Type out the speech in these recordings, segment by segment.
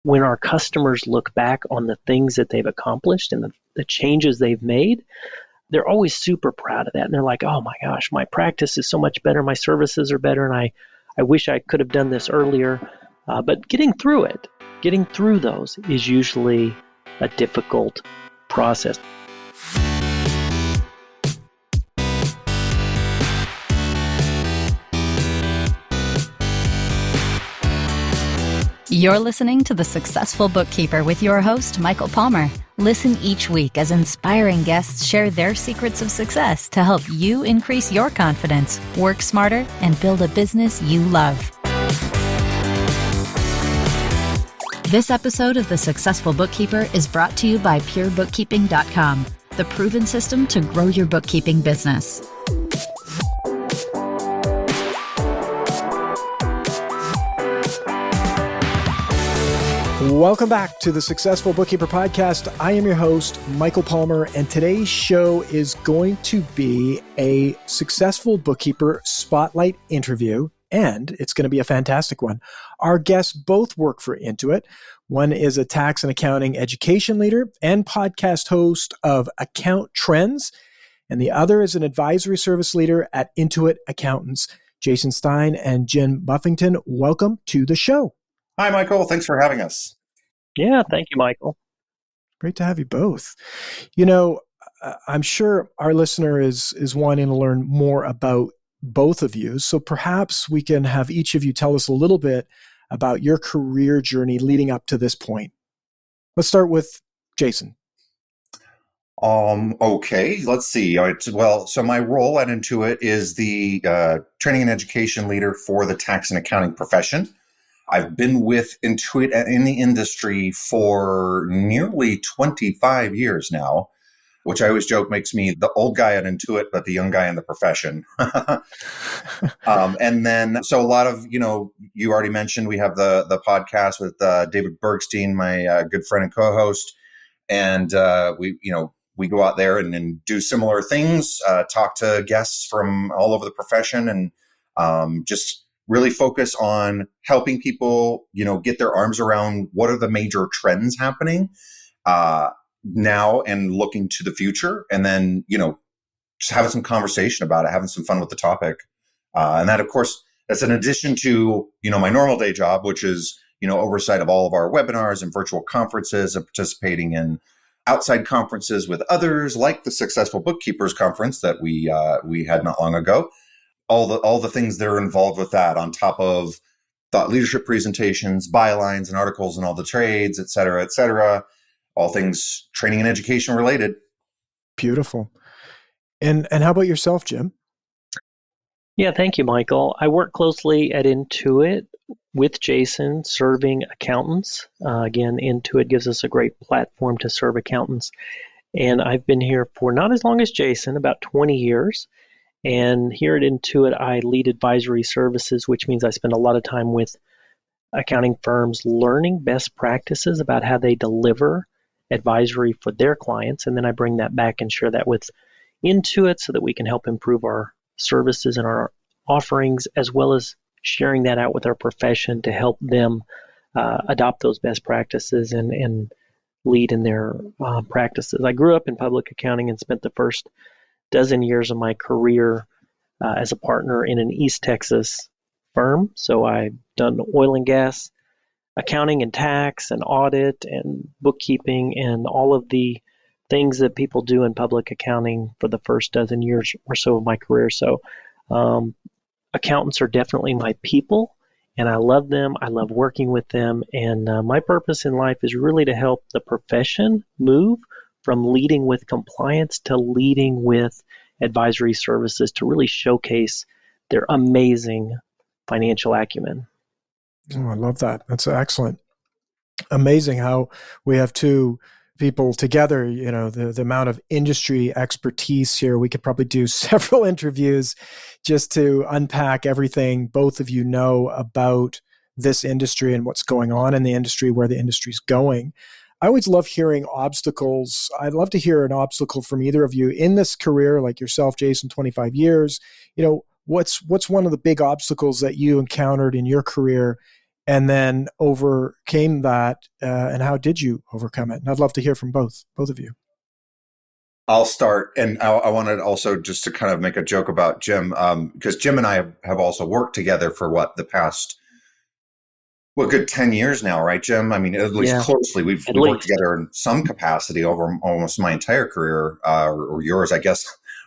when our customers look back on the things that they've accomplished and the changes they've made, they're always super proud of that. And they're like, oh my gosh, my practice is so much better. My services are better. And I wish I could have done this earlier. But getting through those is usually a difficult process. You're listening to The Successful Bookkeeper with your host, Michael Palmer. Listen each week as inspiring guests share their secrets of success to help you increase your confidence, work smarter, and build a business you love. This episode of The Successful Bookkeeper is brought to you by PureBookkeeping.com, the proven system to grow your bookkeeping business. Welcome back to the Successful Bookkeeper Podcast. I am your host, Michael Palmer, and today's show is going to be a Successful Bookkeeper Spotlight interview, and it's going to be a fantastic one. Our guests both work for Intuit. One is a tax and accounting education leader and podcast host of Account Trends, and the other is an advisory service leader at Intuit Accountants. Jasen Stine and Jen Buffington, welcome to the show. Hi, Michael. Thanks for having us. Yeah, thank you, Michael. Great to have you both. You know, I'm sure our listener is wanting to learn more about both of you. So perhaps we can have each of you tell us a little bit about your career journey leading up to this point. Let's start with Jasen. Okay, let's see. Well, so my role at Intuit is the training and education leader for the tax and accounting profession. I've been with Intuit in the industry for nearly 25 years now, which I always joke makes me the old guy at Intuit, but the young guy in the profession. And then, so a lot of, you already mentioned, we have the podcast with David Bergstein, my good friend and co-host. And we go out there and do similar things, talk to guests from all over the profession, and just really focus on helping people, get their arms around what are the major trends happening now and looking to the future. And then, just having some conversation about it, having some fun with the topic. And that, of course, that's in addition to, my normal day job, which is, oversight of all of our webinars and virtual conferences and participating in outside conferences with others, like the Successful Bookkeepers Conference that we had not long ago. All the things that are involved with that, on top of thought leadership presentations, bylines and articles and all the trades, et cetera, all things training and education related. Beautiful. And how about yourself, Jim? Yeah, thank you, Michael. I work closely at Intuit with Jasen, serving accountants. Again, Intuit gives us a great platform to serve accountants. And I've been here for not as long as Jasen, about 20 years. And here at Intuit, I lead advisory services, which means I spend a lot of time with accounting firms learning best practices about how they deliver advisory for their clients. And then I bring that back and share that with Intuit so that we can help improve our services and our offerings, as well as sharing that out with our profession to help them adopt those best practices and lead in their practices. I grew up in public accounting and spent the first dozen years of my career as a partner in an East Texas firm. So I've done oil and gas accounting and tax and audit and bookkeeping and all of the things that people do in public accounting for the first dozen years or so of my career. So accountants are definitely my people, and I love them. I love working with them. And my purpose in life is really to help the profession move from leading with compliance to leading with advisory services to really showcase their amazing financial acumen. Oh, I love that. That's excellent. Amazing how we have two people together, the amount of industry expertise here. We could probably do several interviews just to unpack everything both of you know about this industry and what's going on in the industry, where the industry's going. I always love hearing obstacles. I'd love to hear an obstacle from either of you in this career, like yourself, Jasen, 25 years. What's one of the big obstacles that you encountered in your career, and then overcame that. And how did you overcome it? And I'd love to hear from both of you. I'll start, and I wanted also just to kind of make a joke about Jim, because Jim and I have also worked together for the past, good 10 years now, right, Jim? I mean, at least closely. We've worked together in some capacity over almost my entire career, or yours, I guess.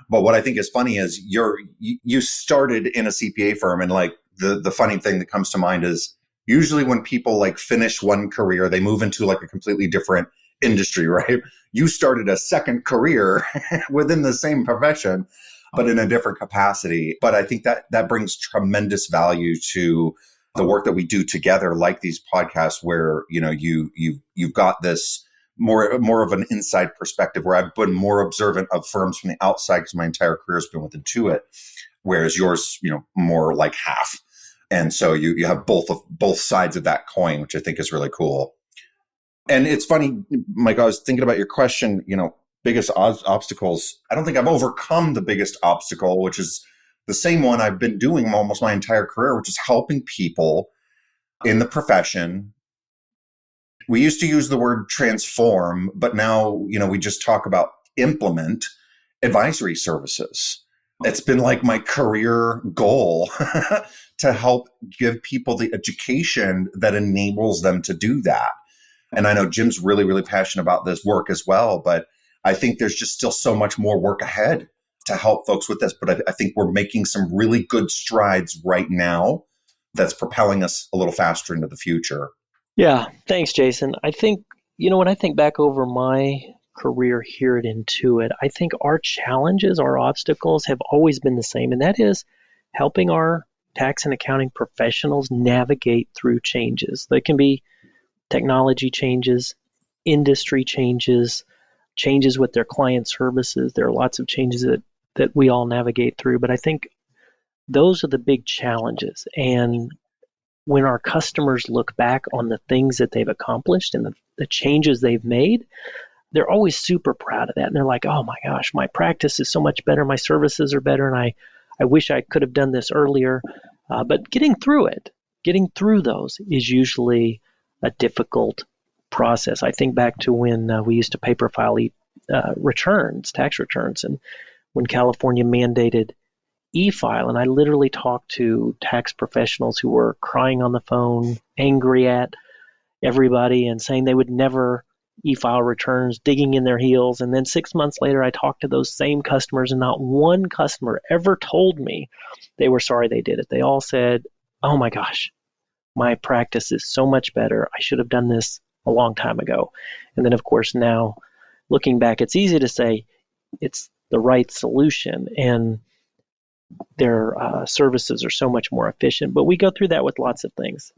But what I think is funny is you started in a CPA firm, and like the funny thing that comes to mind is usually when people like finish one career, they move into like a completely different industry, right? You started a second career within the same profession, but in a different capacity. But I think that brings tremendous value to the work that we do together, like these podcasts, where you've got this more of an inside perspective, where I've been more observant of firms from the outside because my entire career has been with Intuit, whereas yours, more like half. And so you have both sides of that coin, which I think is really cool. And it's funny, Mike, I was thinking about your question, biggest obstacles. I don't think I've overcome the biggest obstacle, which is the same one I've been doing almost my entire career, which is helping people in the profession. We used to use the word transform, but now, we just talk about implement advisory services. It's been like my career goal to help give people the education that enables them to do that. And I know Jim's really, really passionate about this work as well, but I think there's just still so much more work ahead to help folks with this. But I think we're making some really good strides right now that's propelling us a little faster into the future. Yeah, thanks, Jason. I think, when I think back over my career here at Intuit, I think our challenges, our obstacles have always been the same, and that is helping our tax and accounting professionals navigate through changes. They can be technology changes, industry changes with their client services. There are lots of changes that we all navigate through, but I think those are the big challenges. And when our customers look back on the things that they've accomplished and the changes they've made, they're always super proud of that. And they're like, oh my gosh, my practice is so much better. My services are better. And I wish I could have done this earlier. But getting through those is usually a difficult process. I think back to when we used to paper file tax returns, and when California mandated e-file, and I literally talked to tax professionals who were crying on the phone, angry at everybody and saying they would never e-file returns, digging in their heels. And then 6 months later, I talked to those same customers, and not one customer ever told me they were sorry they did it. They all said, oh my gosh, my practice is so much better. I should have done this a long time ago. And then, of course, now looking back, it's easy to say it's the right solution, and their services are so much more efficient. But we go through that with lots of things.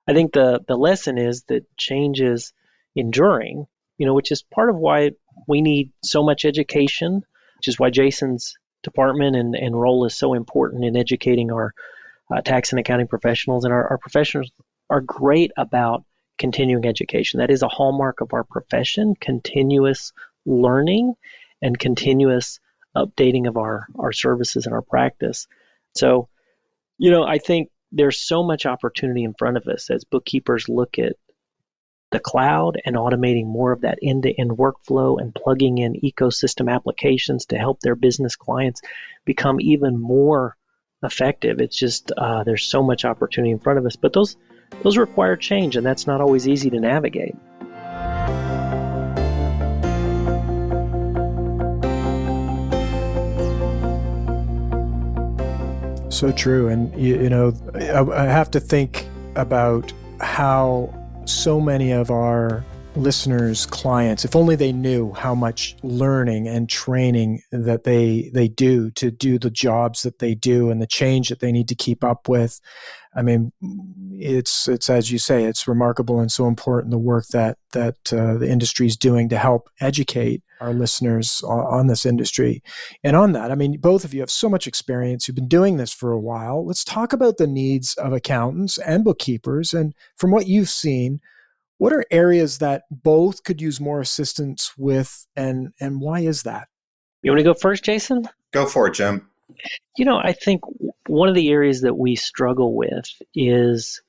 I think the lesson is that change is enduring, which is part of why we need so much education, which is why Jason's department and role is so important in educating our tax and accounting professionals. And our professionals are great about continuing education. That is a hallmark of our profession: continuous learning and continuous updating of our services and our practice. So, I think there's so much opportunity in front of us as bookkeepers look at the cloud and automating more of that end-to-end workflow and plugging in ecosystem applications to help their business clients become even more effective. It's just there's so much opportunity in front of us, but those require change, and that's not always easy to navigate. So true. And, I have to think about how so many of our listeners, clients, if only they knew how much learning and training that they do to do the jobs that they do and the change that they need to keep up with. I mean, it's as you say, it's remarkable and so important, the work that the industry is doing to help educate our listeners on this industry. And on that, I mean, both of you have so much experience. You've been doing this for a while. Let's talk about the needs of accountants and bookkeepers. And from what you've seen, what are areas that both could use more assistance with, and why is that? You want to go first, Jason? Go for it, Jim. I think one of the areas that we struggle with is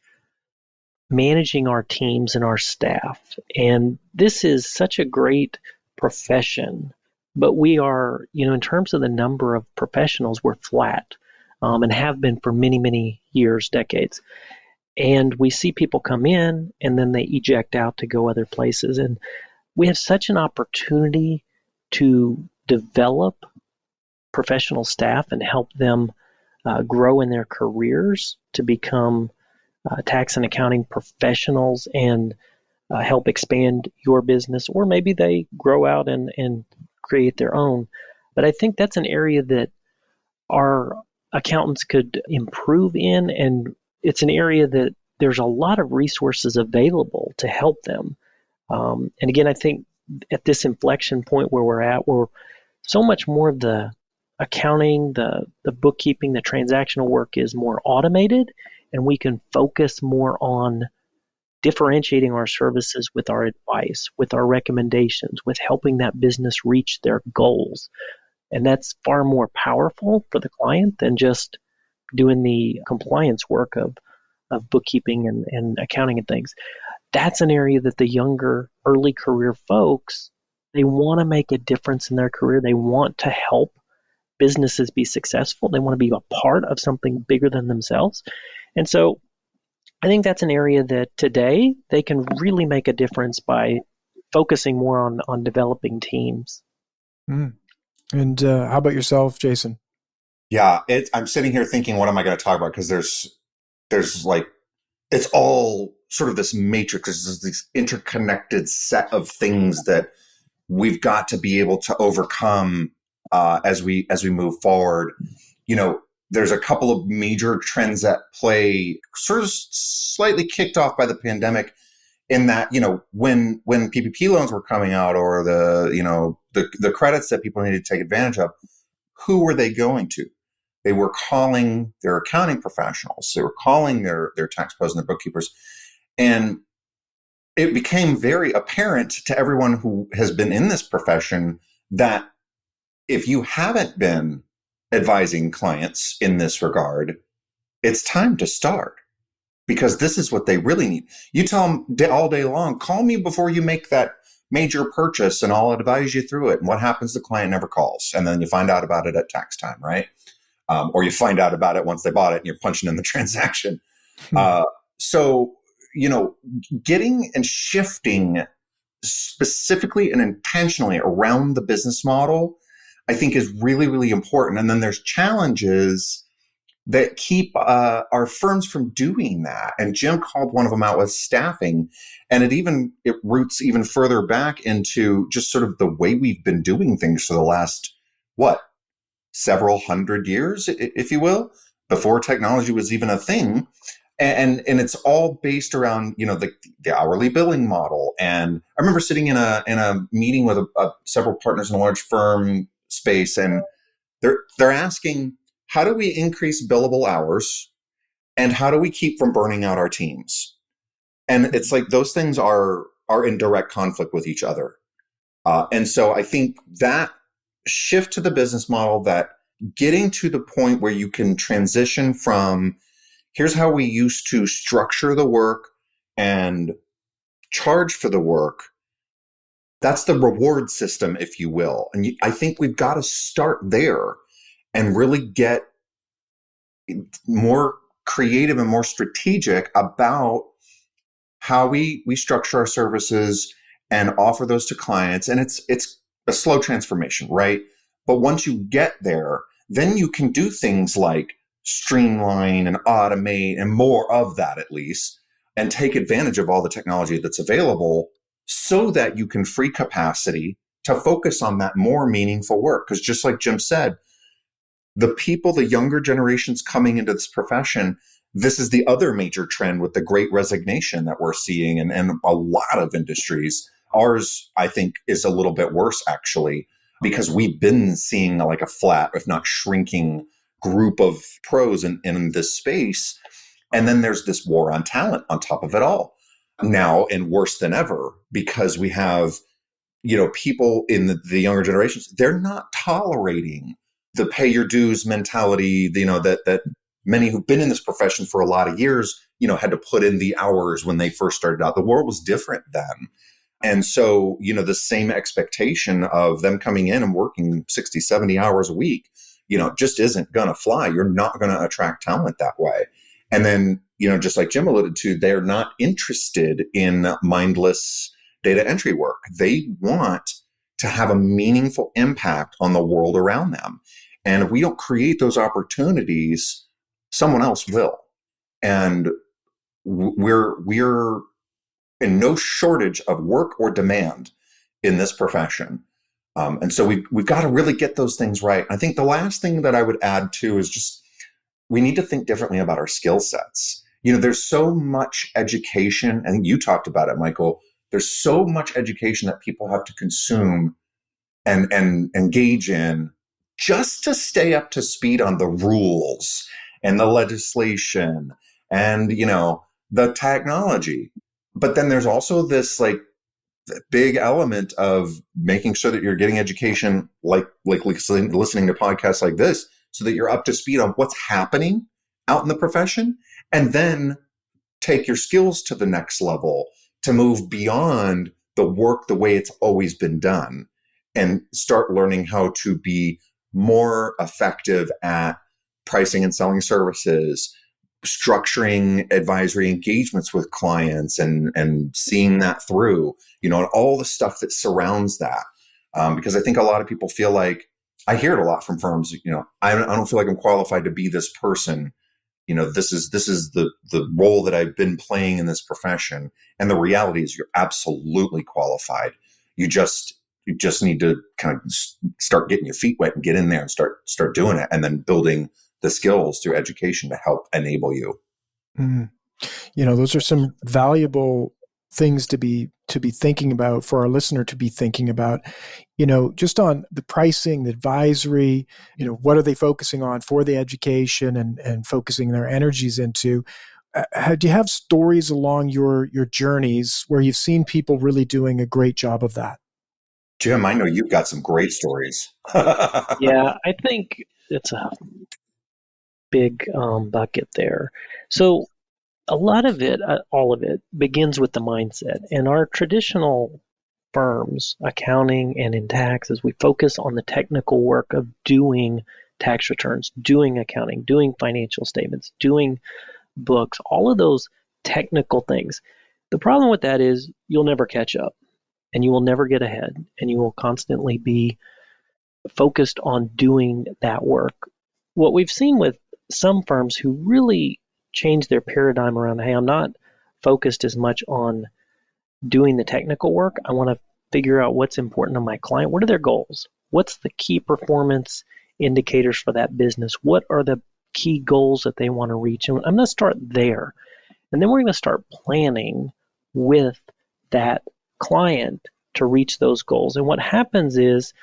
managing our teams and our staff. And this is such a great profession, but we are, in terms of the number of professionals, we're flat, and have been for many, many years, decades. And we see people come in and then they eject out to go other places. And we have such an opportunity to develop professional staff and help them grow in their careers to become tax and accounting professionals and help expand your business, or maybe they grow out and create their own. But I think that's an area that our accountants could improve in, and it's an area that there's a lot of resources available to help them. And again, I think at this inflection point where we're at, where so much more of the accounting, the bookkeeping, the transactional work is more automated, and we can focus more on differentiating our services with our advice, with our recommendations, with helping that business reach their goals. And that's far more powerful for the client than just doing the compliance work of bookkeeping and accounting and things. That's an area that the younger, early career folks, they want to make a difference in their career. They want to help businesses be successful. They want to be a part of something bigger than themselves. And so I think that's an area that today they can really make a difference by focusing more on developing teams. Mm. And how about yourself, Jasen? Yeah, I'm sitting here thinking, what am I going to talk about? Because there's like, it's all sort of this matrix. There's this interconnected set of things that we've got to be able to overcome as we move forward. There's a couple of major trends at play, sort of slightly kicked off by the pandemic, in that, when PPP loans were coming out, or the credits that people needed to take advantage of, who were they going to? They were calling their accounting professionals. They were calling their tax pros and their bookkeepers. And it became very apparent to everyone who has been in this profession that if you haven't been advising clients in this regard, it's time to start, because this is what they really need. You tell them all day long, call me before you make that major purchase and I'll advise you through it. And what happens? The client never calls. And then you find out about it at tax time, right? Or you find out about it once they bought it and you're punching in the transaction. So, getting and shifting specifically and intentionally around the business model, I think, is really, really important. And then there's challenges that keep our firms from doing that. And Jim called one of them out with staffing. And it roots even further back into just sort of the way we've been doing things for the last, several hundred years, if you will, before technology was even a thing. And it's all based around, the hourly billing model. And I remember sitting in a meeting with several partners in a large firm space, and they're asking, how do we increase billable hours, and how do we keep from burning out our teams? And it's like those things are in direct conflict with each other. And so I think that shift to the business model, that getting to the point where you can transition from, here's how we used to structure the work and charge for the work. That's the reward system, if you will. And I think we've got to start there and really get more creative and more strategic about how we structure our services and offer those to clients. And it's a slow transformation, right? But once you get there, then you can do things like streamline and automate, and more of that at least, and take advantage of all the technology that's available so that you can free capacity to focus on that more meaningful work. Because just like Jim said, the younger generations coming into this profession, this is the other major trend with the great resignation that we're seeing in a lot of industries. Ours, I think, is a little bit worse, actually, because we've been seeing like a flat, if not shrinking, group of pros in this space. And then there's this war on talent on top of it all now, and worse than ever, because we have, people in the younger generations, they're not tolerating the pay your dues mentality, that many who've been in this profession for a lot of years, had to put in the hours when they first started out. The world was different then. And so, the same expectation of them coming in and working 60, 70 hours a week, just isn't going to fly. You're not going to attract talent that way. And then, just like Jim alluded to, they're not interested in mindless data entry work. They want to have a meaningful impact on the world around them. And if we don't create those opportunities, someone else will. And we're in no shortage of work or demand in this profession. And so we've got to really get those things right. I think the last thing that I would add too is just, we need to think differently about our skill sets. There's so much education. I think you talked about it, Michael. There's so much education that people have to consume and engage in just to stay up to speed on the rules and the legislation and, the technology. But then there's also this big element of making sure that you're getting education, like listening to podcasts like this, so that you're up to speed on what's happening out in the profession, and then take your skills to the next level to move beyond the work the way it's always been done and start learning how to be more effective at pricing and selling services, structuring advisory engagements with clients and seeing that through, and all the stuff that surrounds that. Because I think a lot of people feel like, I hear it a lot from firms, I don't feel like I'm qualified to be this person. This is the role that I've been playing in this profession. And the reality is you're absolutely qualified. You just need to kind of start getting your feet wet and get in there and start doing it, and then building the skills through education to help enable you. Those are some valuable things to be thinking about for our listener to be thinking about, just on the pricing, the advisory, what are they focusing on for the education and focusing their energies into. Do you have stories along your journeys where you've seen people really doing a great job of that? Jim, I know you've got some great stories. Yeah, I think it's a big bucket there. So a lot of it, all of it, begins with the mindset. And our traditional firms, accounting and in taxes, we focus on the technical work of doing tax returns, doing accounting, doing financial statements, doing books, all of those technical things. The problem with that is you'll never catch up and you will never get ahead, and you will constantly be focused on doing that work. What we've seen with some firms who really change their paradigm around, hey, I'm not focused as much on doing the technical work. I want to figure out what's important to my client. What are their goals? What's the key performance indicators for that business? What are the key goals that they want to reach? And I'm going to start there. And then we're going to start planning with that client to reach those goals. And what happens is,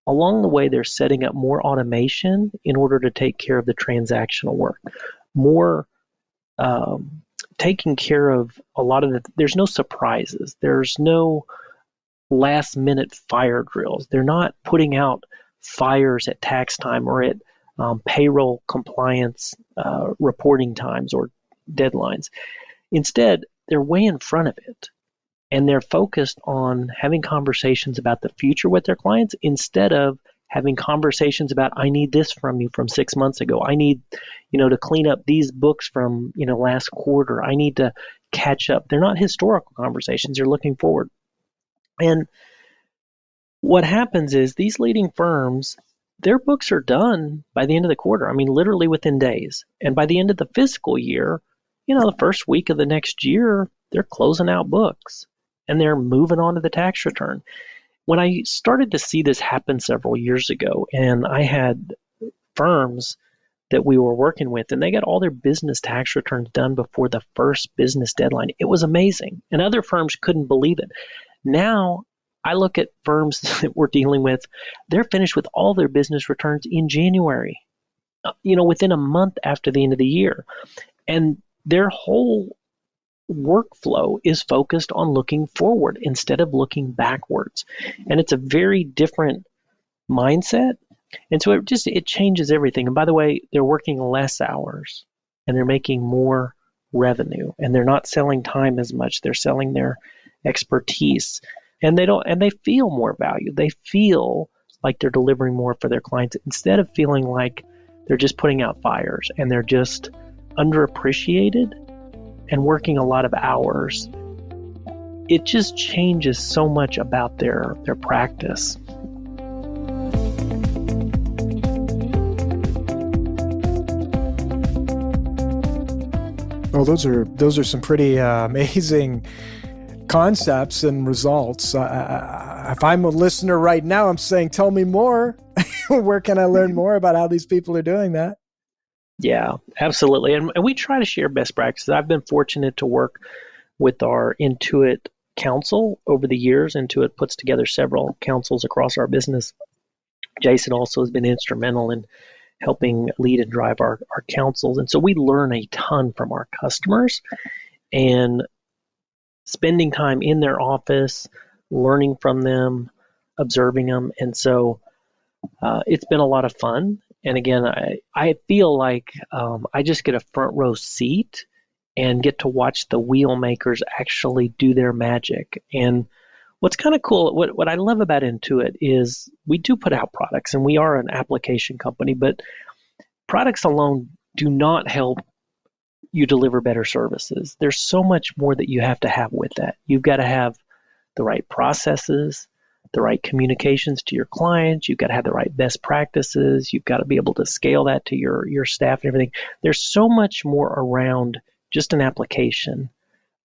along the way, they're setting up more automation in order to take care of the transactional work, more taking care of a lot of there's no surprises. There's no last minute fire drills. They're not putting out fires at tax time or at payroll compliance reporting times or deadlines. Instead, they're way in front of it. And they're focused on having conversations about the future with their clients instead of having conversations about, I need this from you from 6 months ago. I need, to clean up these books from, last quarter. I need to catch up. They're not historical conversations. They're looking forward. And what happens is these leading firms, their books are done by the end of the quarter. I mean, literally within days. And by the end of the fiscal year, the first week of the next year, they're closing out books and they're moving on to the tax return. When I started to see this happen several years ago, and I had firms that we were working with, and they got all their business tax returns done before the first business deadline. It was amazing. And other firms couldn't believe it. Now, I look at firms that we're dealing with, they're finished with all their business returns in January, within a month after the end of the year. And their whole workflow is focused on looking forward instead of looking backwards. And it's a very different mindset, And so it changes everything. And by the way, they're working less hours and they're making more revenue, and they're not selling time as much. They're selling their expertise, and they feel more value. They feel like they're delivering more for their clients instead of feeling like they're just putting out fires and they're just underappreciated and working a lot of hours. It just changes so much about their practice. Well, those are some pretty amazing concepts and results. If I'm a listener right now, I'm saying, tell me more. Where can I learn more about how these people are doing that? Yeah, absolutely. And we try to share best practices. I've been fortunate to work with our Intuit Council over the years. Intuit puts together several councils across our business. Jasen also has been instrumental in helping lead and drive our councils. And so we learn a ton from our customers, and spending time in their office, learning from them, observing them. And so it's been a lot of fun. And again, I feel like I just get a front row seat and get to watch the wheel makers actually do their magic. And what's kind of cool, what I love about Intuit is we do put out products, and we are an application company, but products alone do not help you deliver better services. There's so much more that you have to have with that. You've got to have the right processes, the right communications to your clients. You've got to have the right best practices. You've got to be able to scale that to your staff and everything. There's so much more around just an application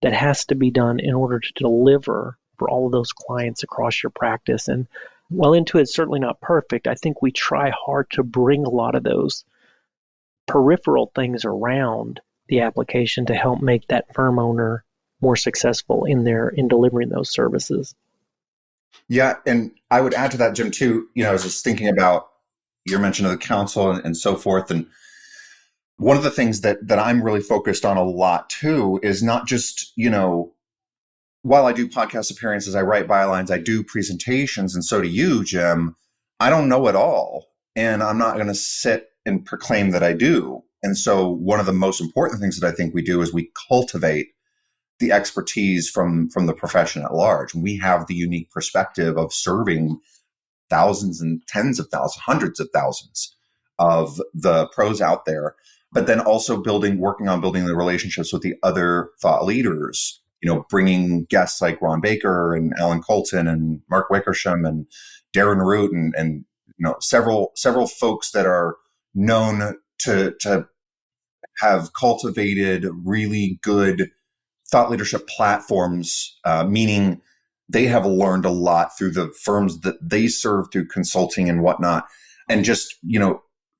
that has to be done in order to deliver for all of those clients across your practice. And while Intuit's certainly not perfect, I think we try hard to bring a lot of those peripheral things around the application to help make that firm owner more successful in delivering those services. Yeah, and I would add to that, Jim, too. I was just thinking about your mention of the council and so forth. And one of the things that I'm really focused on a lot, too, is not just, while I do podcast appearances, I write bylines, I do presentations, and so do you, Jim. I don't know it all, and I'm not going to sit and proclaim that I do. And so one of the most important things that I think we do is we cultivate the expertise from the profession at large. We have the unique perspective of serving thousands and tens of thousands, hundreds of thousands of the pros out there, but then also working on building the relationships with the other thought leaders, bringing guests like Ron Baker and Alan Colton and Mark Wickersham and Darren Root and several folks that are known to have cultivated really good thought leadership platforms, meaning they have learned a lot through the firms that they serve through consulting and whatnot, and just,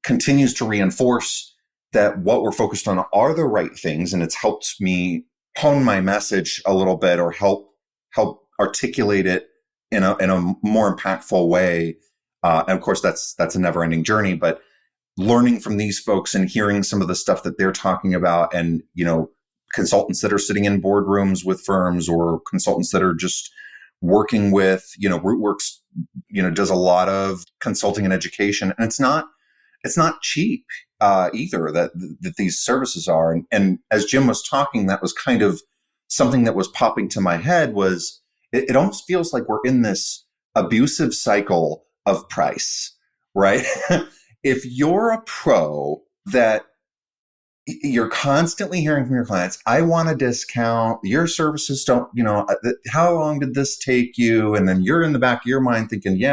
continues to reinforce that what we're focused on are the right things. And it's helped me hone my message a little bit, or help articulate it in a more impactful way. And of course, that's a never ending journey, but learning from these folks and hearing some of the stuff that they're talking about, and, consultants that are sitting in boardrooms with firms, or consultants that are just working with, Rootworks, does a lot of consulting and education, and it's not cheap either that these services are. And as Jim was talking, that was kind of something that was popping to my head. Was it almost feels like we're in this abusive cycle of price, right? If you're a pro that you're constantly hearing from your clients, I want a discount, your services don't, how long did this take you? And then you're in the back of your mind thinking,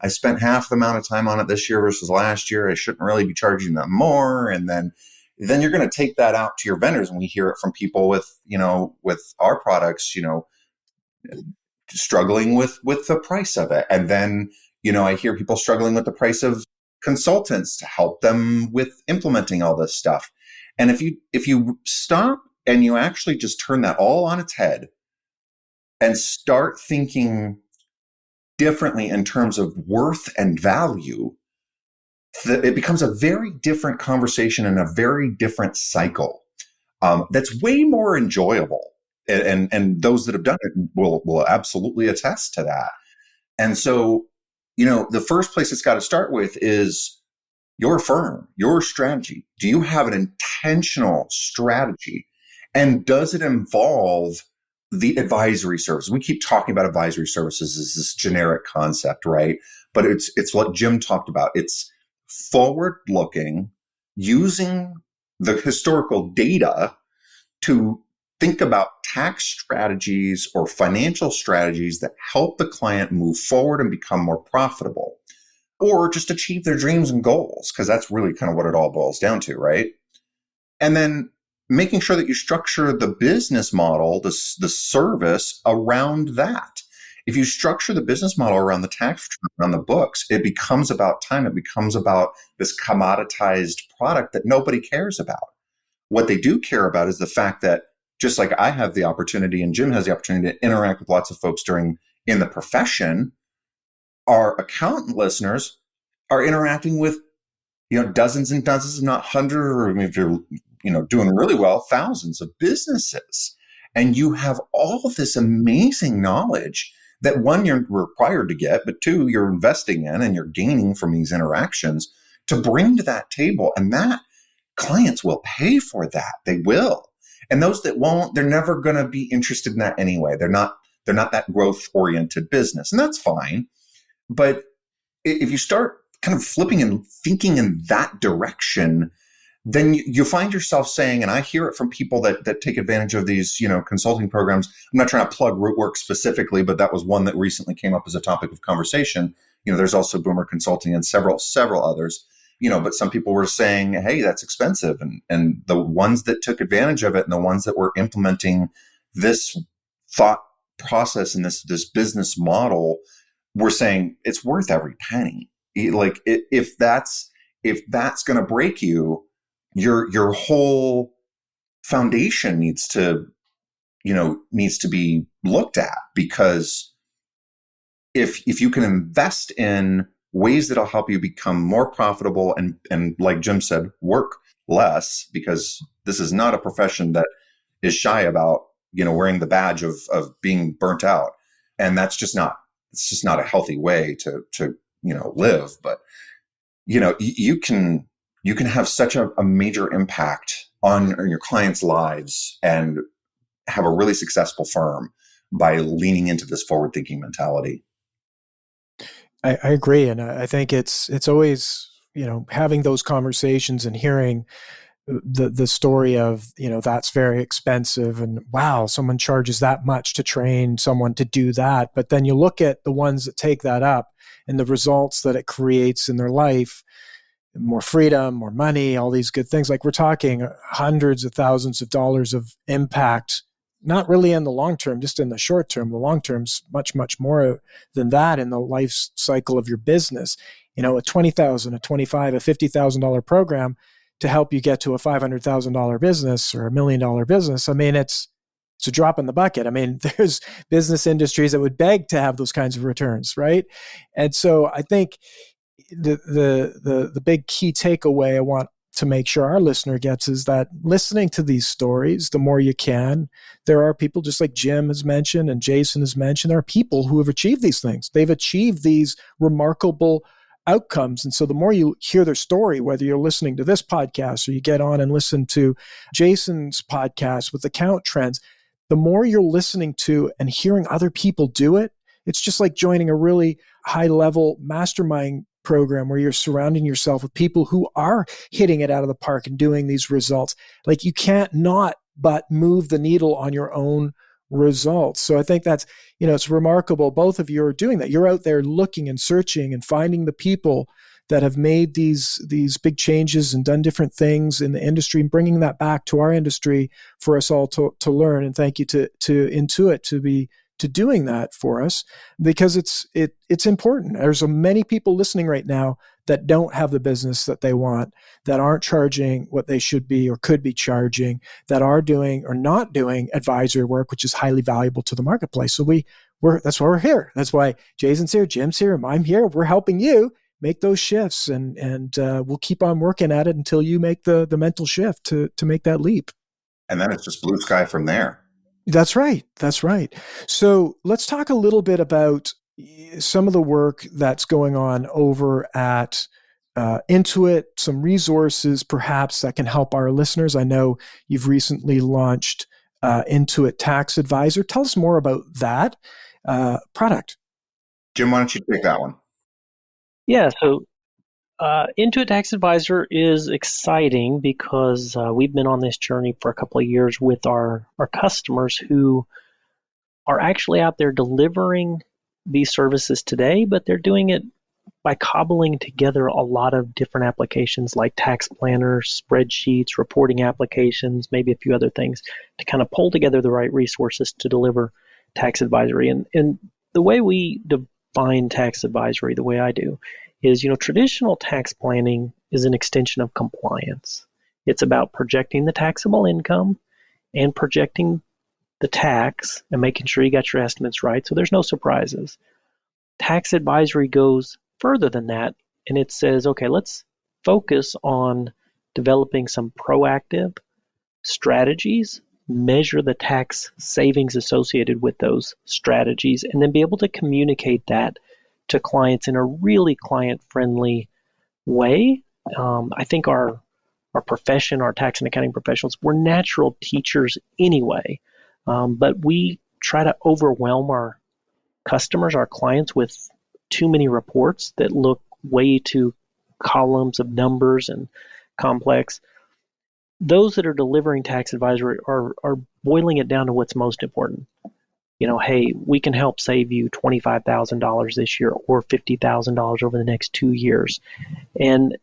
I spent half the amount of time on it this year versus last year. I shouldn't really be charging them more. And then you're going to take that out to your vendors. And we hear it from people with our products, struggling with the price of it. And then, I hear people struggling with the price of consultants to help them with implementing all this stuff. And if you stop and you actually just turn that all on its head and start thinking differently in terms of worth and value, it becomes a very different conversation and a very different cycle that's way more enjoyable. And those that have done it will absolutely attest to that. And so, the first place it's got to start with is your firm, your strategy. Do you have an intentional strategy? And does it involve the advisory service? We keep talking about advisory services as this generic concept, right? But it's what Jim talked about. It's forward looking, using the historical data to think about tax strategies or financial strategies that help the client move forward and become more profitable, or just achieve their dreams and goals, because that's really kind of what it all boils down to, right? And then making sure that you structure the business model, the service around that. If you structure the business model around the tax return, around the books, it becomes about time. It becomes about this commoditized product that nobody cares about. What they do care about is the fact that, just like I have the opportunity and Jim has the opportunity to interact with lots of folks in the profession, our accountant listeners are interacting with, dozens and dozens, not hundreds, or if you're, doing really well, thousands of businesses. And you have all of this amazing knowledge that, one, you're required to get, but two, you're investing in and you're gaining from these interactions to bring to that table. And that clients will pay for that. They will. And those that won't, they're never going to be interested in that anyway. They're not that growth oriented business. And that's fine. But if you start kind of flipping and thinking in that direction, then you find yourself saying, and I hear it from people that take advantage of these, consulting programs. I'm not trying to plug Rootwork specifically, but that was one that recently came up as a topic of conversation. There's also Boomer Consulting and several others, but some people were saying, hey, that's expensive. And the ones that took advantage of it and the ones that were implementing this thought process and this business model were saying it's worth every penny. Like if that's going to break you, your whole foundation needs to be looked at, because if you can invest in ways that'll help you become more profitable and like Jim said, work less, because this is not a profession that is shy about, wearing the badge of being burnt out. And it's just not a healthy way to live. But, you can have such a major impact on your clients' lives and have a really successful firm by leaning into this forward-thinking mentality. I agree. And I think it's always, having those conversations and hearing the story of, that's very expensive and wow, someone charges that much to train someone to do that. But then you look at the ones that take that up and the results that it creates in their life, more freedom, more money, all these good things. Like we're talking hundreds of thousands of dollars of impact, not really in the long term, just in the short term. The long term's much, much more than that in the life cycle of your business. A $20,000, a $25,000, a $50,000 program to help you get to a $500,000 business or $1 million business. I mean, it's a drop in the bucket. I mean, there's business industries that would beg to have those kinds of returns, right? And so I think the big key takeaway I want to make sure our listener gets is that listening to these stories, the more you can, there are people just like Jim has mentioned and Jason has mentioned, there are people who have achieved these things. They've achieved these remarkable outcomes. And so the more you hear their story, whether you're listening to this podcast or you get on and listen to Jason's podcast with Account Trends, the more you're listening to and hearing other people do it, it's just like joining a really high-level mastermind program where you're surrounding yourself with people who are hitting it out of the park and doing these results. Like you can't not but move the needle on your own results. So I think that's, it's remarkable. Both of you are doing that. You're out there looking and searching and finding the people that have made these big changes and done different things in the industry and bringing that back to our industry for us all to learn. And thank you to Intuit to doing that for us, because it's important. There's so many people listening right now that don't have the business that they want, that aren't charging what they should be or could be charging, that are doing or not doing advisory work, which is highly valuable to the marketplace. So that's why we're here. That's why Jason's here, Jim's here, I'm here. We're helping you make those shifts, and we'll keep on working at it until you make the mental shift to make that leap. And then it's just blue sky from there. That's right. So let's talk a little bit about, some of the work that's going on over at Intuit, some resources perhaps that can help our listeners. I know you've recently launched Intuit Tax Advisor. Tell us more about that product. Jim, why don't you take that one? Yeah, so Intuit Tax Advisor is exciting because we've been on this journey for a couple of years with our customers who are actually out there delivering these services today, but they're doing it by cobbling together a lot of different applications like tax planners, spreadsheets, reporting applications, maybe a few other things to kind of pull together the right resources to deliver tax advisory. And the way we define tax advisory, the way I do, is, traditional tax planning is an extension of compliance. It's about projecting the taxable income and projecting the tax and making sure you got your estimates right so there's no surprises. Tax advisory goes further than that, and it says, okay, let's focus on developing some proactive strategies, measure the tax savings associated with those strategies, and then be able to communicate that to clients in a really client-friendly way. I think our profession, our tax and accounting professionals, we're natural teachers anyway, but we try to overwhelm our customers, our clients, with too many reports that look way too columns of numbers and complex. Those that are delivering tax advisory are boiling it down to what's most important. Hey, we can help save you $25,000 this year or $50,000 over the next 2 years. And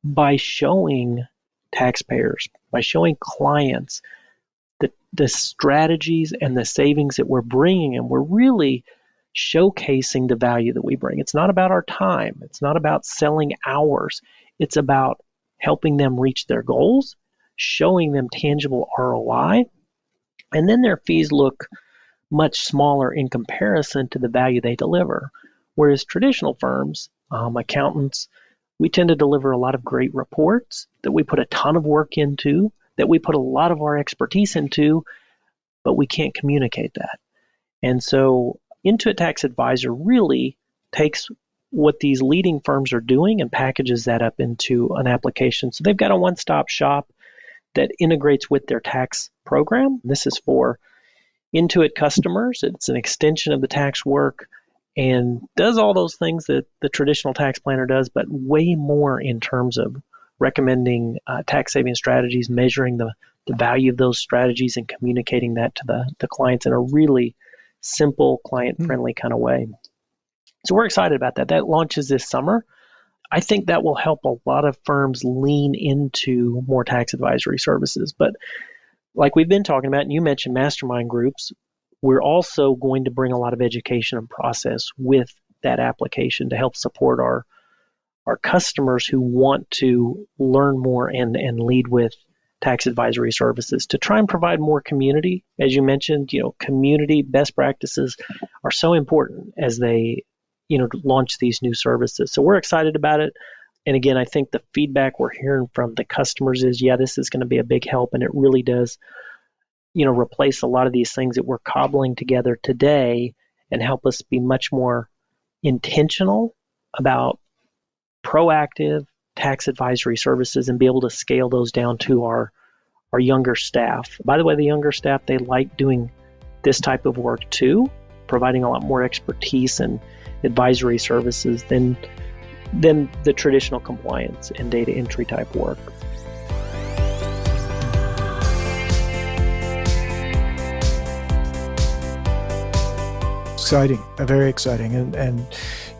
by showing taxpayers, by showing clients the strategies and the savings that we're bringing, and we're really showcasing the value that we bring. It's not about our time. It's not about selling hours. It's about helping them reach their goals, showing them tangible ROI, and then their fees look much smaller in comparison to the value they deliver. Whereas traditional firms, accountants, we tend to deliver a lot of great reports that we put a ton of work into, that we put a lot of our expertise into, but we can't communicate that. And so Intuit Tax Advisor really takes what these leading firms are doing and packages that up into an application. So they've got a one-stop shop that integrates with their tax program. This is for Intuit customers. It's an extension of the tax work and does all those things that the traditional tax planner does, but way more in terms of recommending tax saving strategies, measuring the value of those strategies, and communicating that to the clients in a really simple, client-friendly kind of way. So we're excited about that. That launches this summer. I think that will help a lot of firms lean into more tax advisory services. But like we've been talking about, and you mentioned mastermind groups, we're also going to bring a lot of education and process with that application to help support our customers who want to learn more and lead with tax advisory services to try and provide more community. As you mentioned, community best practices are so important as they, launch these new services. So we're excited about it. And again, I think the feedback we're hearing from the customers is, yeah, this is going to be a big help. And it really does, replace a lot of these things that we're cobbling together today and help us be much more intentional about proactive tax advisory services and be able to scale those down to our younger staff. By the way, the younger staff, they like doing this type of work too, providing a lot more expertise and advisory services than the traditional compliance and data entry type work. Exciting, very exciting, and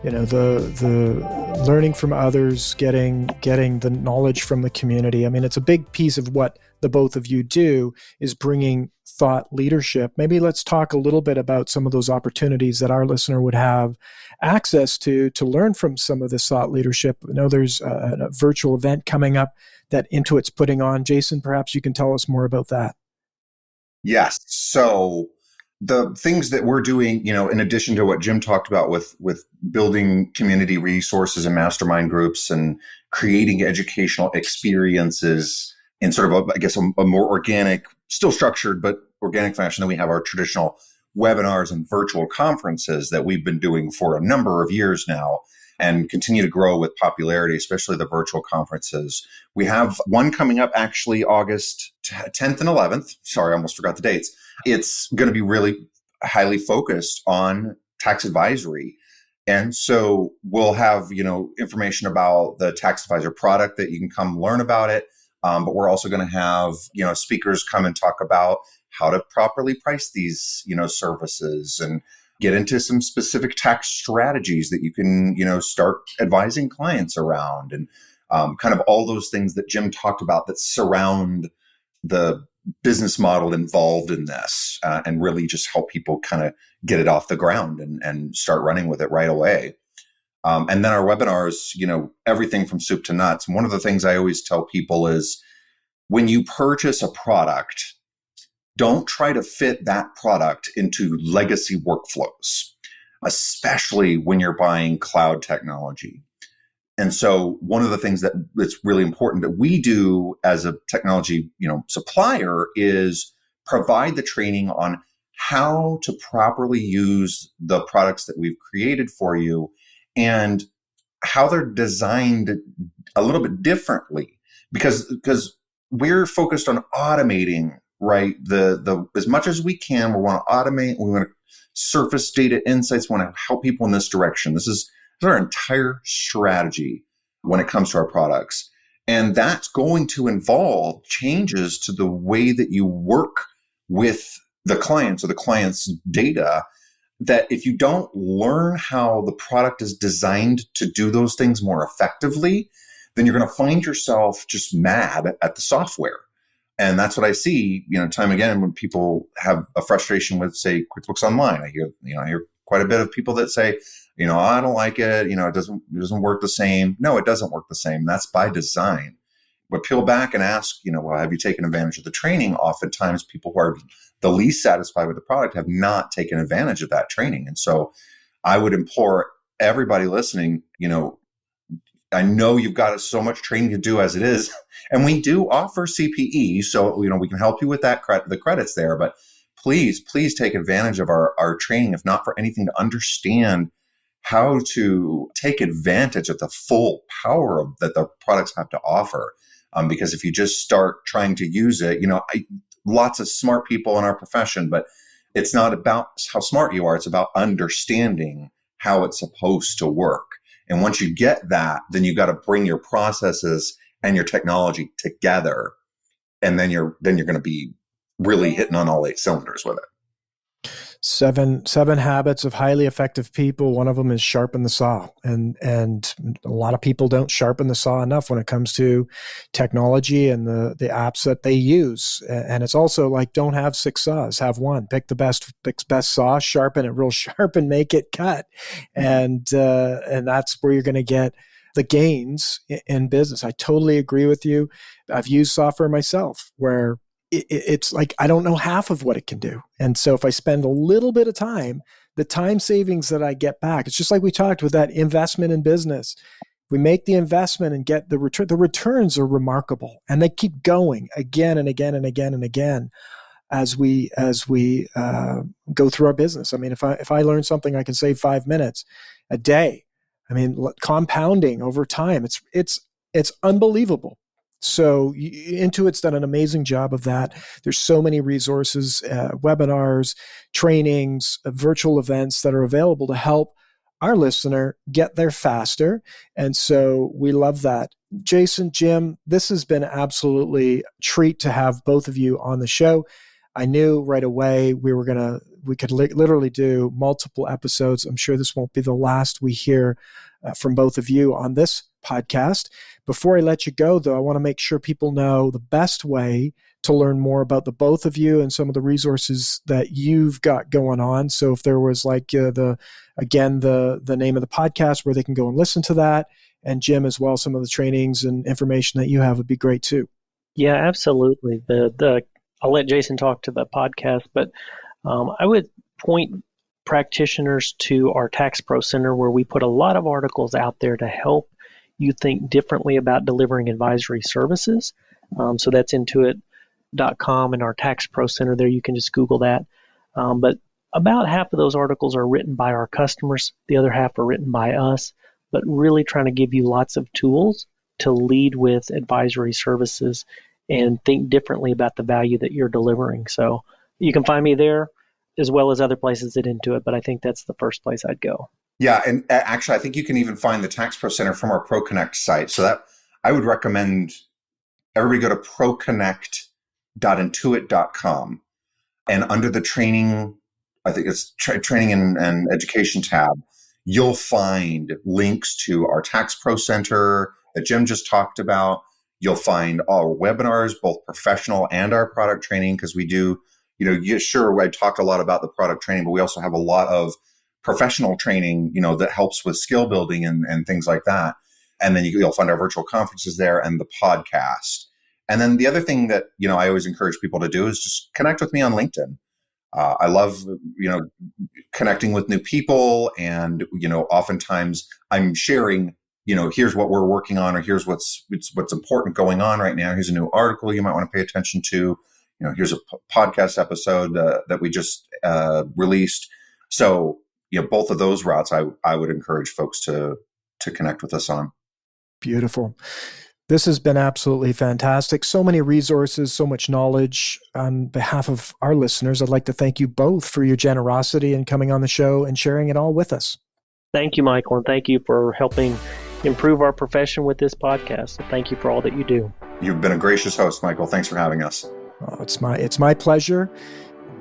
the learning from others, getting the knowledge from the community. I mean, it's a big piece of what the both of you do is bringing thought leadership. Maybe let's talk a little bit about some of those opportunities that our listener would have access to learn from some of this thought leadership. I know there's a virtual event coming up that Intuit's putting on. Jason, perhaps you can tell us more about that. Yes. So the things that we're doing, in addition to what Jim talked about with building community resources and mastermind groups and creating educational experiences in sort of, a more organic, still structured, but organic fashion than we have our traditional webinars and virtual conferences that we've been doing for a number of years now and continue to grow with popularity, especially the virtual conferences. We have one coming up actually August 10th and 11th. Sorry, I almost forgot the dates. It's going to be really highly focused on tax advisory. And so we'll have, information about the Tax Advisor product that you can come learn about it. But we're also going to have, speakers come and talk about how to properly price these, services and get into some specific tax strategies that you can, start advising clients around and kind of all those things that Jim talked about that surround the business model involved in this and really just help people kind of get it off the ground and start running with it right away. And then our webinars, everything from soup to nuts. And one of the things I always tell people is when you purchase a product, don't try to fit that product into legacy workflows, especially when you're buying cloud technology. And so one of the things that's really important that we do as a technology, supplier is provide the training on how to properly use the products that we've created for you and how they're designed a little bit differently because we're focused on automating, right? The as much as we can, we want to automate, we want to surface data insights, we want to help people in this direction. This is our entire strategy when it comes to our products. And that's going to involve changes to the way that you work with the clients or the client's data, that if you don't learn how the product is designed to do those things more effectively, then you're going to find yourself just mad at the software. And that's what I see, time and again, when people have a frustration with, say, QuickBooks Online. I hear quite a bit of people that say, I don't like it. It doesn't work the same. No, it doesn't work the same. That's by design. But peel back and ask, well, have you taken advantage of the training? Oftentimes people who are the least satisfied with the product have not taken advantage of that training. And so I would implore everybody listening, I know you've got so much training to do as it is, and we do offer CPE. So, we can help you with that, the credits there, but please take advantage of our training, if not for anything, to understand how to take advantage of the full power that the products have to offer. Because if you just start trying to use it, lots of smart people in our profession, but it's not about how smart you are. It's about understanding how it's supposed to work. And once you get that, then you got to bring your processes and your technology together. And then you're going to be really hitting on all 8 cylinders with it. Seven habits of highly effective people. One of them is sharpen the saw. And a lot of people don't sharpen the saw enough when it comes to technology and the apps that they use. And it's also like, don't have 6 saws, have one. Pick the best saw, sharpen it real sharp and make it cut. And that's where you're going to get the gains in business. I totally agree with you. I've used software myself where it's like, I don't know half of what it can do. And so if I spend a little bit of time, the time savings that I get back, it's just like we talked with that investment in business. We make the investment and get the return. The returns are remarkable, and they keep going again and again and again and again as we go through our business. I mean, if I learn something, I can save 5 minutes a day. I mean, compounding over time, it's unbelievable. So Intuit's done an amazing job of that. There's so many resources, webinars, trainings, virtual events that are available to help our listener get there faster. And so we love that. Jasen, Jim, this has been absolutely a treat to have both of you on the show. I knew right away we could literally do multiple episodes. I'm sure this won't be the last we hear from both of you on this podcast. Before I let you go, though, I want to make sure people know the best way to learn more about the both of you and some of the resources that you've got going on. So if there was like the name of the podcast where they can go and listen to that, and Jim as well, some of the trainings and information that you have would be great too. Yeah, absolutely. I'll let Jasen talk to the podcast, but I would point practitioners to our Tax Pro Center, where we put a lot of articles out there to help you think differently about delivering advisory services. So that's Intuit.com and our Tax Pro Center there. You can just Google that. But about half of those articles are written by our customers, the other half are written by us, but really trying to give you lots of tools to lead with advisory services and think differently about the value that you're delivering. So you can find me there as well as other places that Intuit, but I think that's the first place I'd go. Yeah, and actually, I think you can even find the Tax Pro Center from our ProConnect site. So that I would recommend everybody go to proconnect.intuit.com, and under the training, I think it's training and education tab, you'll find links to our Tax Pro Center that Jim just talked about. You'll find our webinars, both professional and our product training, because we do, sure, I talked a lot about the product training, but we also have a lot of professional training, that helps with skill building and things like that. And then you'll find our virtual conferences there and the podcast. And then the other thing that, I always encourage people to do is just connect with me on LinkedIn. I love, connecting with new people, and, oftentimes I'm sharing, here's what we're working on, or here's what's important going on right now. Here's a new article you might want to pay attention to. Here's a podcast episode that we just released. So, both of those routes, I would encourage folks to connect with us on. Beautiful. This has been absolutely fantastic. So many resources, so much knowledge. On behalf of our listeners, I'd like to thank you both for your generosity in coming on the show and sharing it all with us. Thank you, Michael, and thank you for helping improve our profession with this podcast. So thank you for all that you do. You've been a gracious host, Michael. Thanks for having us. Oh, it's my pleasure.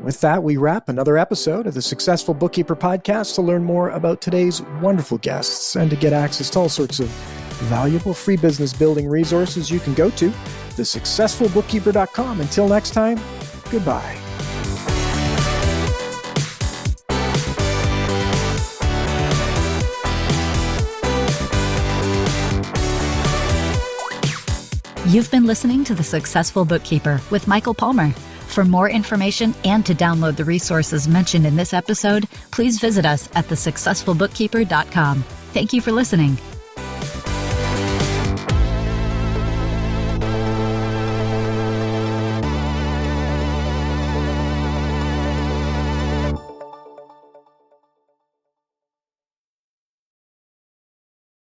With that, we wrap another episode of the Successful Bookkeeper podcast. To learn more about today's wonderful guests and to get access to all sorts of valuable free business building resources, you can go to thesuccessfulbookkeeper.com. Until next time, goodbye. You've been listening to The Successful Bookkeeper with Michael Palmer. For more information and to download the resources mentioned in this episode, please visit us at thesuccessfulbookkeeper.com. Thank you for listening.